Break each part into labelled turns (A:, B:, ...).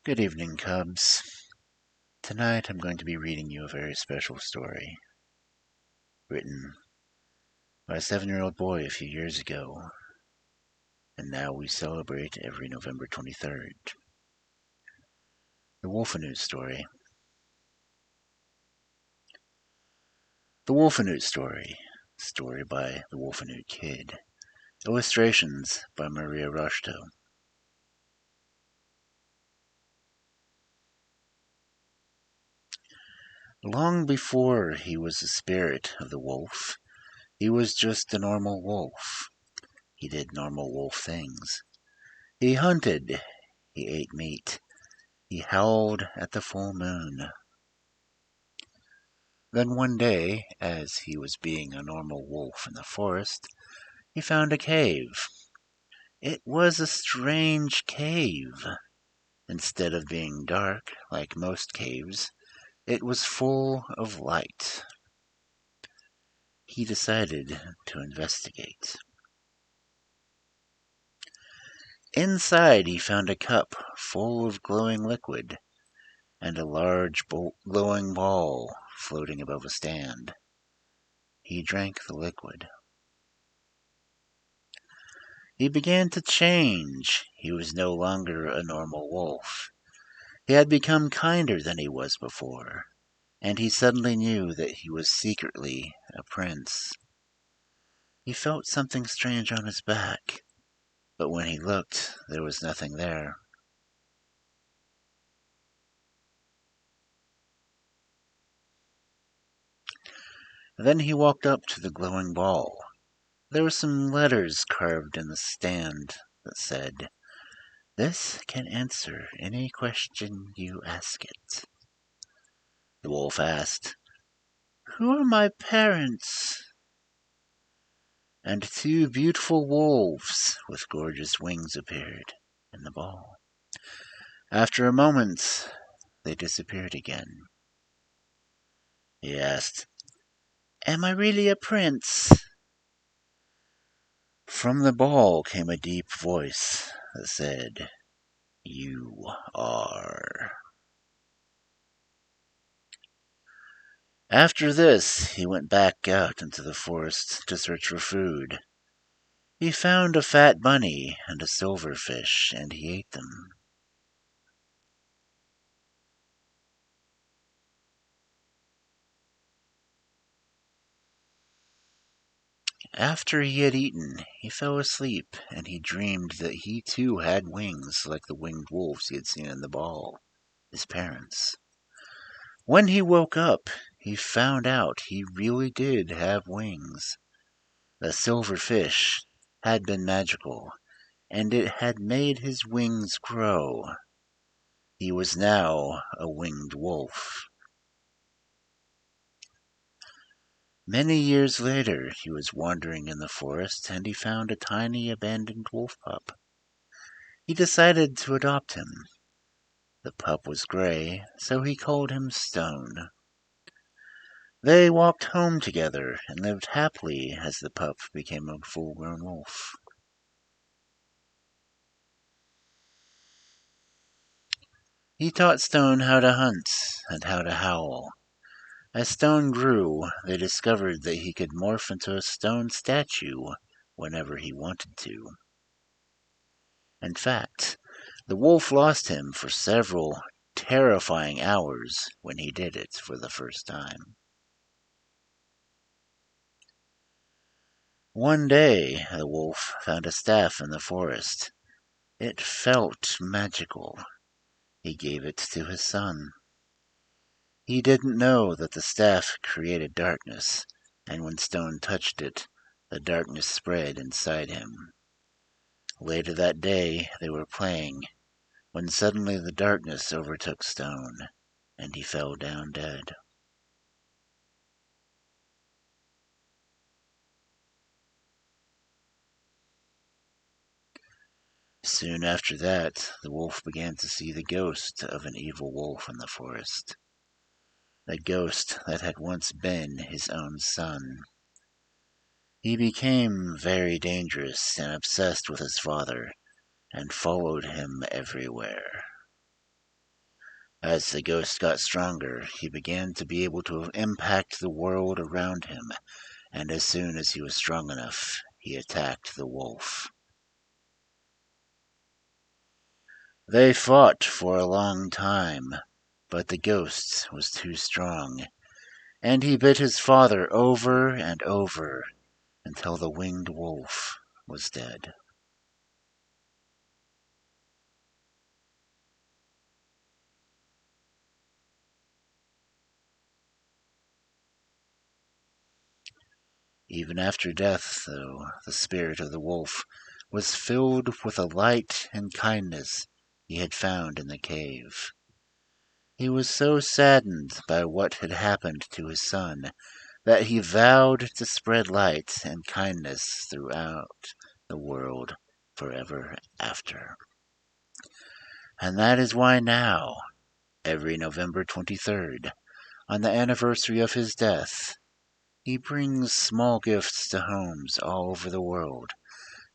A: Good evening, Cubs. Tonight I'm going to be reading you a very special story, written by a 7-year-old boy a few years ago, and now we celebrate every November 23rd. The Wolfenoot story. The Wolfenoot story. Story by the Wolfenoot Kid. Illustrations by Maria Roshto. Long before he was the spirit of the wolf, he was just a normal wolf. He did normal wolf things. He hunted. He ate meat. He howled at the full moon. Then one day, as he was being a normal wolf in the forest, he found a cave. It was a strange cave. Instead of being dark like most caves, it was full of light. He decided to investigate. Inside, he found a cup full of glowing liquid and a large glowing ball floating above a stand. He drank the liquid. He began to change. He was no longer a normal wolf. He had become kinder than he was before, and he suddenly knew that he was secretly a prince. He felt something strange on his back, but when he looked, there was nothing there. Then he walked up to the glowing ball. There were some letters carved in the stand that said, "This can answer any question you ask it." The wolf asked, "Who are my parents?" And two beautiful wolves with gorgeous wings appeared in the ball. After a moment, they disappeared again. He asked, "Am I really a prince?" From the ball came a deep voice that said, "You are." After this, he went back out into the forest to search for food. He found a fat bunny and a silverfish, and he ate them. After he had eaten, he fell asleep, and he dreamed that he too had wings like the winged wolves he had seen in the ball, his parents. When he woke up, he found out he really did have wings. The silver fish had been magical, and it had made his wings grow. He was now a winged wolf. Many years later, he was wandering in the forest, and he found a tiny abandoned wolf pup. He decided to adopt him. The pup was gray, so he called him Stone. They walked home together and lived happily as the pup became a full-grown wolf. He taught Stone how to hunt and how to howl. As Stone grew, they discovered that he could morph into a stone statue whenever he wanted to. In fact, the wolf lost him for several terrifying hours when he did it for the first time. One day, the wolf found a staff in the forest. It felt magical. He gave it to his son. He didn't know that the staff created darkness, and when Stone touched it, the darkness spread inside him. Later that day, they were playing, when suddenly the darkness overtook Stone, and he fell down dead. Soon after that, the wolf began to see the ghost of an evil wolf in the forest. The ghost that had once been his own son. He became very dangerous and obsessed with his father, and followed him everywhere. As the ghost got stronger, he began to be able to impact the world around him, and as soon as he was strong enough, he attacked the wolf. They fought for a long time, but the ghost was too strong, and he bit his father over and over until the winged wolf was dead. Even after death, though, the spirit of the wolf was filled with a light and kindness he had found in the cave. He was so saddened by what had happened to his son that he vowed to spread light and kindness throughout the world forever after. And that is why now, every November 23rd, on the anniversary of his death, he brings small gifts to homes all over the world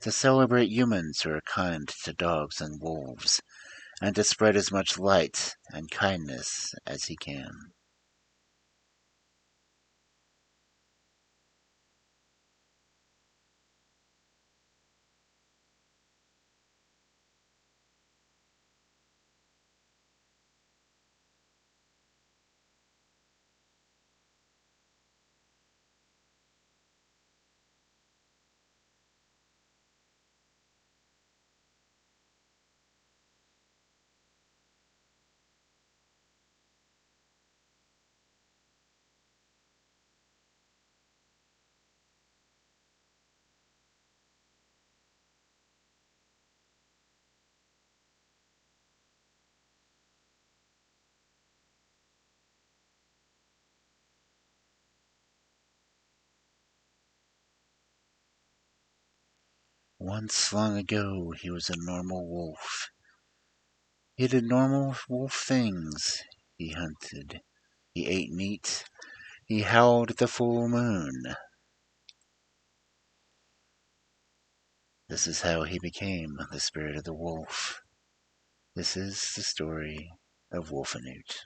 A: to celebrate humans who are kind to dogs and wolves, and to spread as much light and kindness as he can. Once long ago, he was a normal wolf. He did normal wolf things. He hunted. He ate meat. He howled at the full moon. This is how he became the spirit of the wolf. This is the story of Wolfenoot.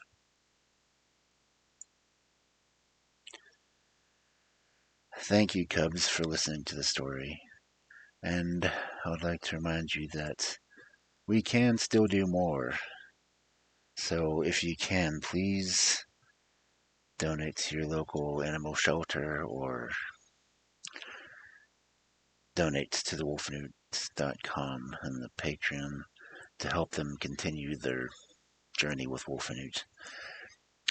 A: Thank you, Cubs, for listening to the story. And I would like to remind you that we can still do more. So if you can, please donate to your local animal shelter or donate to the wolfenoot.com and the Patreon to help them continue their journey with Wolfenoot.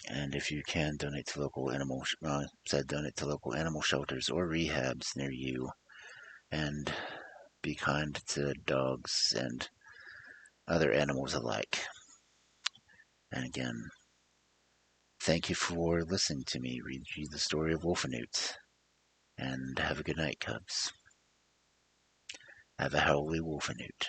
A: And if you can, donate to local donate to local animal shelters or rehabs near you, and be kind to dogs and other animals alike. And again, thank you for listening to me read you the story of Wolfenoot. And have a good night, Cubs. Have a howly Wolfenoot.